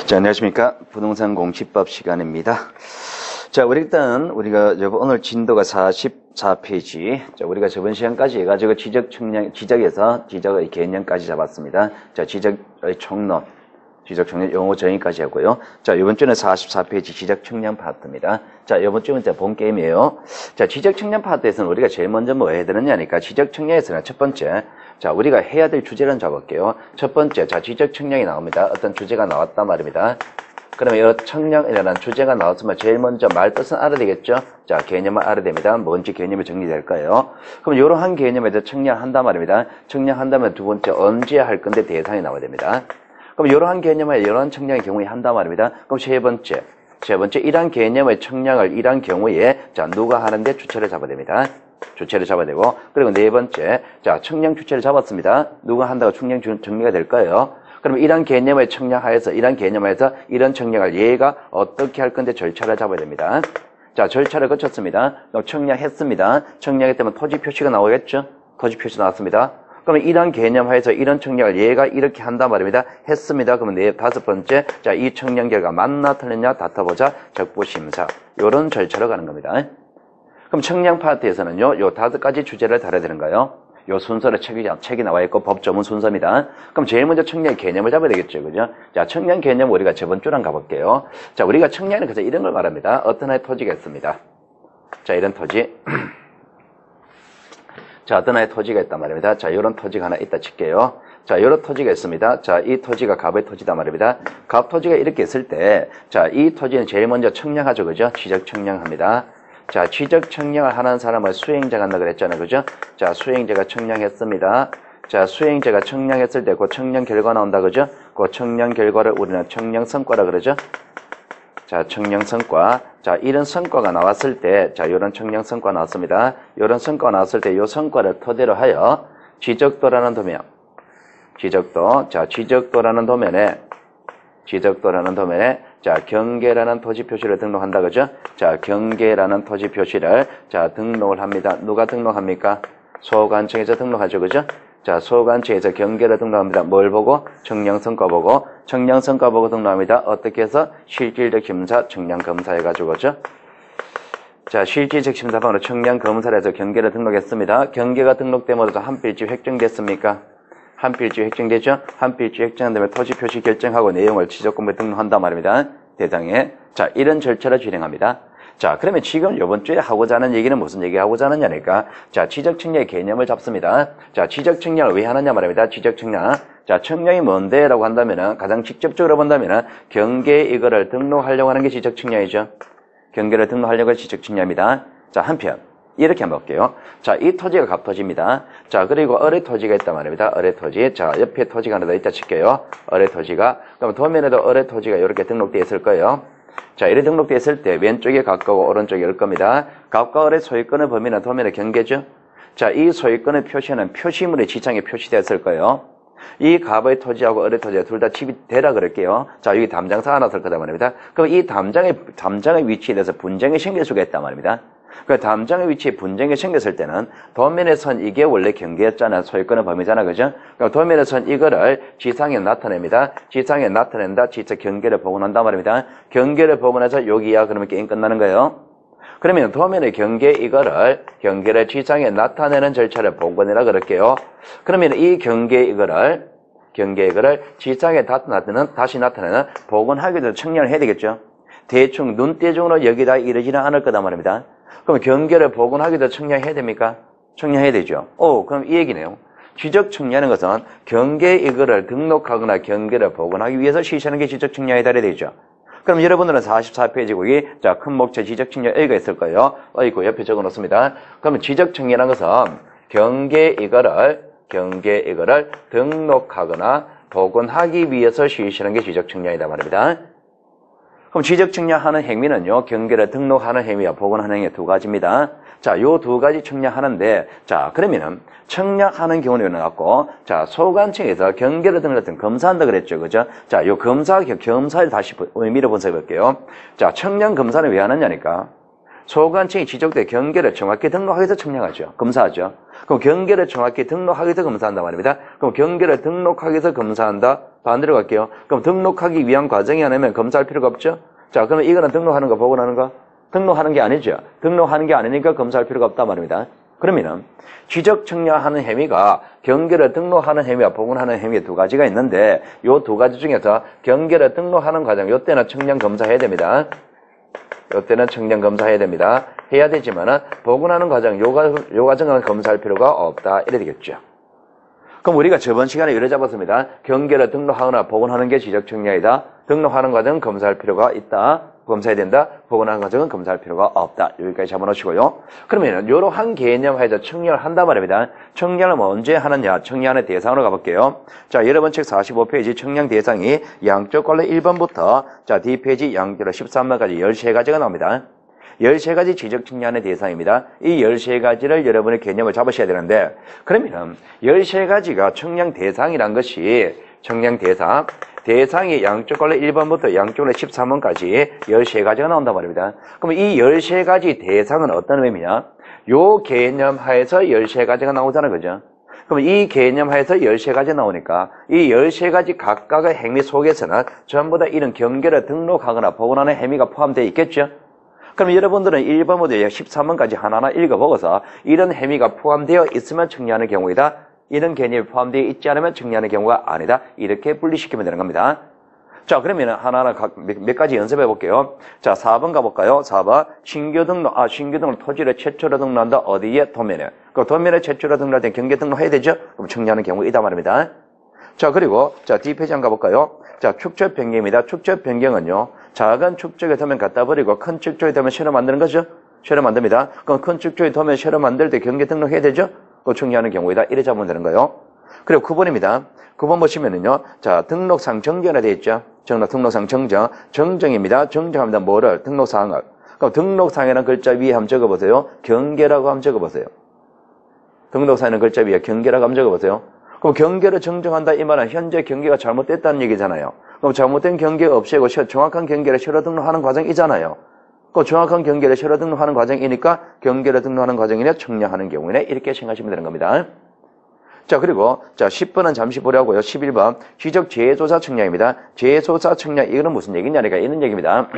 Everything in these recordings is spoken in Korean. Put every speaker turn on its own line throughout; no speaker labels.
자, 안녕하십니까. 부동산 공시법 시간입니다. 자, 우리가 오늘 진도가 44페이지. 자, 우리가 저번 시간까지 해가지고 지적의 개념까지 잡았습니다. 자, 지적의 총론 용어 정의까지 하고요. 자, 이번 주는 44페이지 지적 측량 파트입니다. 자, 이번 주는 본 게임이에요. 자, 지적 측량 파트에서는 우리가 제일 먼저 뭐 해야 되느냐니까 지적 측량에서는 첫 번째, 자, 우리가 해야 될 주제를 잡을게요. 첫 번째, 자, 지적 측량이 나옵니다. 어떤 주제가 나왔단 말입니다. 그러면 이 측량이라는 주제가 나왔으면 제일 먼저 말 뜻은 알아야 되겠죠? 자, 개념을 알아야 됩니다. 뭔지 개념이 정리될까요? 그럼 이러한 개념에 대해서 측량한단 말입니다. 측량한다면 두 번째, 언제 할 건데 대상이 나와야 됩니다. 그럼 이러한 개념에 이러한 측량의 경우에 한단 말입니다. 그럼 세 번째, 이러한 개념의 측량을 이러한 경우에 자, 누가 하는데 주체를 잡아야 됩니다. 주체를 잡아야 되고, 그리고 네 번째, 자, 측량 주체를 잡았습니다. 누가 한다고 측량 정리가 될까요? 그러면 이런 개념의 측량하에서, 이런 개념에서 이런 측량을 얘가 어떻게 할 건데 절차를 잡아야 됩니다. 자, 절차를 거쳤습니다. 그럼 측량했습니다. 측량했다면 토지 표시가 나오겠죠? 토지 표시 나왔습니다. 그러면 이런 개념하에서 이런 측량을 얘가 이렇게 한단 말입니다. 했습니다. 그러면 다섯 번째, 자, 이 측량 결과 맞나 틀렸냐 다퉈보자. 적부심사. 요런 절차로 가는 겁니다. 그럼 측량 파트에서는요, 요 다섯 가지 주제를 다뤄야 되는 거예요. 요 순서로 책이 나와 있고 법조문 순서입니다. 그럼 제일 먼저 측량 개념을 잡아야 되겠죠. 그죠? 자, 측량 개념 우리가 저번 주랑 가볼게요. 자, 우리가 측량은 그래서 이런 걸 말합니다. 어떤 하나의 토지가 있습니다. 자, 이런 토지. 자, 어떤 하나의 토지가 있단 말입니다. 자, 이런 토지가 하나 있다 칠게요. 자, 이런 토지가 있습니다. 자, 이 토지가 갑의 토지다 말입니다. 갑 토지가 이렇게 있을 때, 자, 이 토지는 제일 먼저 측량하죠. 그죠? 지적 측량합니다. 자, 지적 측량을 하는 사람을 수행자가 한다 그랬잖아요. 그죠? 자, 수행자가 측량했습니다. 자, 수행자가 측량했을 때 그 측량 결과 나온다. 그죠? 그 측량 결과를 우리는 측량 성과라 그러죠? 자, 측량 성과. 자, 이런 성과가 나왔을 때, 자, 이런 측량 성과 나왔습니다. 이런 성과가 나왔을 때 이 성과를 토대로 하여 지적도라는 도면. 지적도. 자, 지적도라는 도면에 자, 경계라는 토지 표시를 등록한다. 그죠? 자, 경계라는 토지 표시를 자, 등록을 합니다. 누가 등록합니까? 소관청에서 등록하죠. 그죠? 자, 소관청에서 경계를 등록합니다. 뭘 보고? 측량성과 보고. 측량성과 보고 등록합니다. 어떻게 해서? 실질적 심사, 측량검사 해가지고, 그죠? 자, 실질적 심사방으로 측량검사를 해서 경계를 등록했습니다. 경계가 등록되면서 한 필지 획정됐습니까? 한 필지 획정되죠? 한 필지 획정한 다음에 토지 표시 결정하고 내용을 지적공부에 등록한단 말입니다. 대상에. 자, 이런 절차를 진행합니다. 자, 그러면 지금 이번 주에 하고자 하는 얘기는 무슨 얘기 하고자 하느냐니까. 자, 지적 측량의 개념을 잡습니다. 자, 지적 측량을 왜 하느냐 말입니다. 지적 측량. 자, 측량이 뭔데? 라고 한다면은, 가장 직접적으로 본다면은, 경계 이거를 등록하려고 하는 게 지적 측량이죠. 경계를 등록하려고 하는 지적 측량입니다. 자, 한편. 이렇게 한번 볼게요. 자, 이 토지가 갑토지입니다. 자, 그리고 어뢰 토지가 있단 말입니다. 어뢰 토지. 자, 옆에 토지가 하나 더 있다 칠게요. 어뢰 토지가. 그럼 도면에도 어뢰 토지가 이렇게 등록되어 있을 거예요. 자, 이렇게 등록되어 있을 때 왼쪽에 갑하고 오른쪽에 올 겁니다. 갑과 어뢰 소유권의 범위는 도면의 경계죠. 자, 이 소유권의 표시는 표시물의 지장에 표시되었을 거예요. 이 갑의 토지하고 어뢰 토지가 둘 다 집이 되라 그럴게요. 자, 여기 담장사가 하나 쓸 거다 말입니다. 그럼 이 담장의 위치에 대해서 분쟁이 생길 수가 있단 말입니다. 그 담장의 위치에 분쟁이 생겼을 때는 도면의 선 이게 원래 경계였잖아. 소유권의 범위잖아. 그죠? 그럼 도면의 선 이거를 지상에 나타냅니다. 지상에 나타낸다. 지적 경계를 복원한단 말입니다. 경계를 복원해서 여기야. 그러면 게임 끝나는 거예요. 그러면 도면의 경계를 지상에 나타내는 절차를 복원이라 그럴게요. 그러면 이 경계 이거를 지상에 다시 나타내는 복원하기 위해서 측량을 해야 되겠죠. 대충 눈대중으로 여기다 이러지는 않을 거다 말입니다. 그럼 경계를 복원하기 위해서 측량해야 됩니까? 측량해야 되죠. 그럼 이 얘기네요. 지적 측량하는 것은 경계 이거를 등록하거나 경계를 복원하기 위해서 실시하는 게 지적 측량에 달해야 되죠. 그럼 여러분들은 44페이지 거기 자, 큰 목체 지적 측량 A가 있을 거예요. 있고 옆에 적어 놓습니다. 그러면 지적 측량하는 것은 경계 이거를 등록하거나 복원하기 위해서 실시하는 게 지적 측량이다 말입니다. 그럼 지적 측량하는 행위는요, 경계를 등록하는 행위와 복원하는 행위 두 가지입니다. 자, 요 두 가지 측량하는데, 자, 그러면은, 측량하는 경우는 갖고, 자, 소관청에서 경계를 등록했던 검사한다 그랬죠. 그죠? 자, 요 검사를 다시 의미를 분석해 볼게요. 자, 측량 검사는 왜 하느냐니까. 소관청이 지적대 경계를 정확히 등록하기 위해서 청량하죠. 검사하죠. 그럼 경계를 정확히 등록하기 위해서 검사한단 말입니다. 그럼 경계를 등록하기 위해서 검사한다. 반대로 갈게요. 그럼 등록하기 위한 과정이 아니면 검사할 필요가 없죠. 자, 그러면 이거는 등록하는 거, 복원하는 거? 등록하는 게 아니죠. 등록하는 게 아니니까 검사할 필요가 없단 말입니다. 그러면은 지적 청량하는 행위가 경계를 등록하는 행위와 복원하는 행위 두 가지가 있는데 요 두 가지 중에서 경계를 등록하는 과정, 요때는 청량 검사해야 됩니다. 요때는 청량 검사해야 됩니다. 해야 되지만은 복원하는 과정, 요 과정은 검사할 필요가 없다. 이래 되겠죠. 그럼 우리가 저번 시간에 이래 잡았습니다. 경계를 등록하거나 복원하는 게 지적 청량이다. 등록하는 과정은 검사할 필요가 있다. 검사해야 된다. 복원하는 과정은 검사할 필요가 없다. 여기까지 잡아놓으시고요. 그러면 이러한 개념 하에서 청량을 한단 말입니다. 청량을 언제 하느냐? 청량의 대상으로 가볼게요. 자, 여러분 책 45페이지 청량 대상이 양쪽 걸로 1번부터 자, D페이지 양쪽으로 13번까지 13가지가 나옵니다. 13가지 지적 청량의 대상입니다. 이 13가지를 여러분의 개념을 잡으셔야 되는데 그러면 13가지가 청량 대상이란 것이 청량 대상 대상이 양쪽 걸로 1번부터 양쪽으로 13번까지 13가지가 나온단 말입니다. 그럼 이 13가지 대상은 어떤 의미냐? 요 개념 하에서 13가지가 나오잖아요. 그죠? 그럼 이 개념 하에서 13가지 나오니까 이 13가지 각각의 행위 속에서는 전부 다 이런 경계를 등록하거나 복원하는 행위가 포함되어 있겠죠? 그럼 여러분들은 1번부터 13번까지 하나하나 읽어보고서 이런 행위가 포함되어 있으면 청량하는 경우이다. 이런 개념이 포함되어 있지 않으면 청량하는 경우가 아니다. 이렇게 분리시키면 되는 겁니다. 자, 그러면 하나하나 몇 가지 연습해 볼게요. 자, 4번 가볼까요? 4번. 신규 등록, 토지를 최초로 등록한다. 어디에? 도면에. 그 도면에 최초로 등록할 때 경계 등록해야 되죠? 그럼 청량하는 경우이다 말입니다. 자, 그리고, 자, D페이지 한번 가볼까요? 자, 축적 변경입니다. 축적 변경은요, 작은 축적의 도면 갖다 버리고 큰 축적의 도면 새로 만드는 거죠? 새로 만듭니다. 그럼 큰 축적의 도면 새로 만들 때 경계 등록해야 되죠? 그 청량하는 경우이다. 이래 잡으면 되는 거예요. 그리고 9번입니다. 9번 보시면은요, 자, 등록상 정정이 되어 있죠? 등록상 정정. 정정입니다. 정정합니다. 뭐를? 등록사항을. 그럼 등록상이라는 글자 위에 한번 적어보세요. 경계라고 한번 적어보세요. 등록상이라는 글자 위에 경계라고 한번 적어보세요. 그럼 경계를 정정한다 이 말은 현재 경계가 잘못됐다는 얘기잖아요. 그럼 잘못된 경계 없애고 정확한 경계를 새로 등록하는 과정이잖아요. 그 정확한 경계를 새로 등록하는 과정이니까 경계를 등록하는 과정이냐 청량하는 경우이네 이렇게 생각하시면 되는 겁니다. 자, 그리고 자 10번은 잠시 보려고요. 11번 지적 재조사 청량입니다. 재조사 청량 이거는 무슨 얘기냐니까 이런 얘기입니다.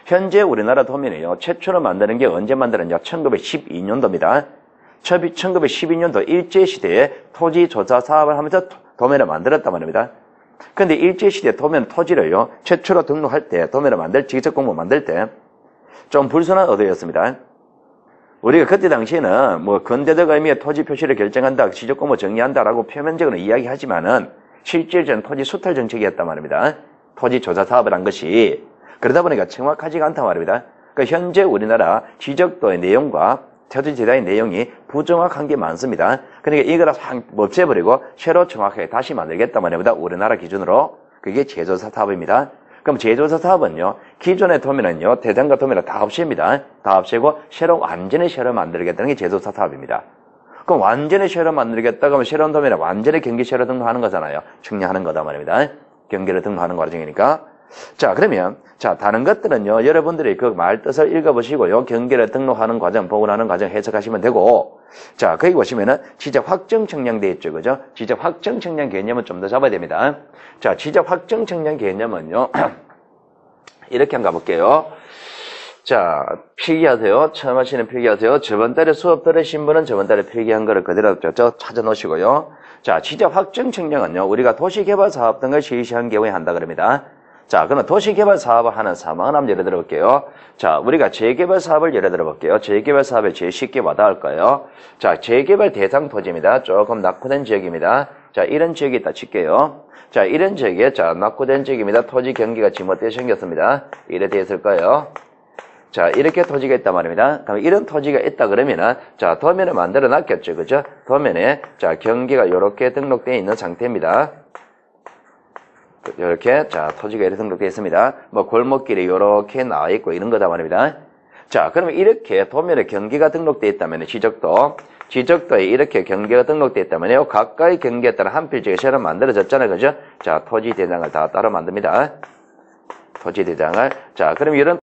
현재 우리나라 도면이요. 최초로 만드는 게 언제 만드느냐? 1912년도입니다. 1912년도 일제시대에 토지조사 사업을 하면서 도면을 만들었단 말입니다. 근데 일제시대 도면 토지를요, 최초로 등록할 때, 도면을 지적공부 만들 때, 좀 불순한 의도였습니다. 우리가 그때 당시에는 뭐 근대적 의미의 토지 표시를 결정한다, 지적공부 정리한다라고 표면적으로 이야기하지만은, 실질적인 토지 수탈 정책이었단 말입니다. 토지 조사 사업을 한 것이. 그러다 보니까 정확하지가 않단 말입니다. 그러니까 현재 우리나라 지적도의 내용과 토지 제도의 내용이 부정확한 게 많습니다. 그러니까 이거를 확 없애버리고 새로 정확하게 다시 만들겠단 말입니다. 우리나라 기준으로. 그게 재조사 사업입니다. 그럼 재조사 사업은요, 기존의 도면은요, 대장과 도면을 다 없앱니다. 다 없애고 완전히 새로 만들겠다는 게 재조사 사업입니다. 그럼 완전히 새로 만들겠다 그러면 새로운 도면에 완전히 경계 새로 등록하는 거잖아요. 청량하는 거다 말입니다. 경계를 등록하는 과정이니까. 자, 그러면, 자, 다른 것들은요, 여러분들이 그 말 뜻을 읽어보시고요, 경계를 등록하는 과정, 복원하는 과정 해석하시면 되고, 자, 거기 보시면은, 지적 확정 청량돼 있죠, 그죠? 지적 확정 청량 개념은 좀 더 잡아야 됩니다. 자, 지적 확정 청량 개념은요, 이렇게 한번 가볼게요. 자, 필기하세요. 처음 하시는 필기하세요. 저번 달에 수업 들으신 분은 저번 달에 필기한 거를 그대로 찾아 놓으시고요. 자, 지적 확정 청량은요, 우리가 도시개발 사업 등을 실시한 경우에 한다 그럽니다. 자, 그럼 도시개발 사업을 하는 상황을 한번 예를 들어 볼게요. 자, 우리가 재개발 사업을 예를 들어 볼게요. 재개발 사업에 제일 쉽게 와닿을 거예요. 자, 재개발 대상 토지입니다. 조금 낙후된 지역입니다. 자, 이런 지역이 있다 칠게요. 자, 이런 지역에, 자, 낙후된 지역입니다. 토지 경계가 지멋대로 생겼습니다. 이래 되어 있을 거예요. 자, 이렇게 토지가 있단 말입니다. 그럼 이런 토지가 있다 그러면은, 자, 도면을 만들어 놨겠죠. 그죠? 도면에, 자, 경계가 이렇게 등록되어 있는 상태입니다. 이렇게, 자, 토지가 이렇게 등록되어 있습니다. 뭐, 골목길이 이렇게 나와 있고 이런 거다 말입니다. 자, 그러면 이렇게 도면에 경계가 등록되어 있다면, 지적도에 이렇게 경계가 등록되어 있다면요, 가까이 경계에 따라 한 필지가 새로 만들어졌잖아요. 그죠? 자, 토지 대장을 다 따로 만듭니다. 토지 대장을. 자, 그럼 이런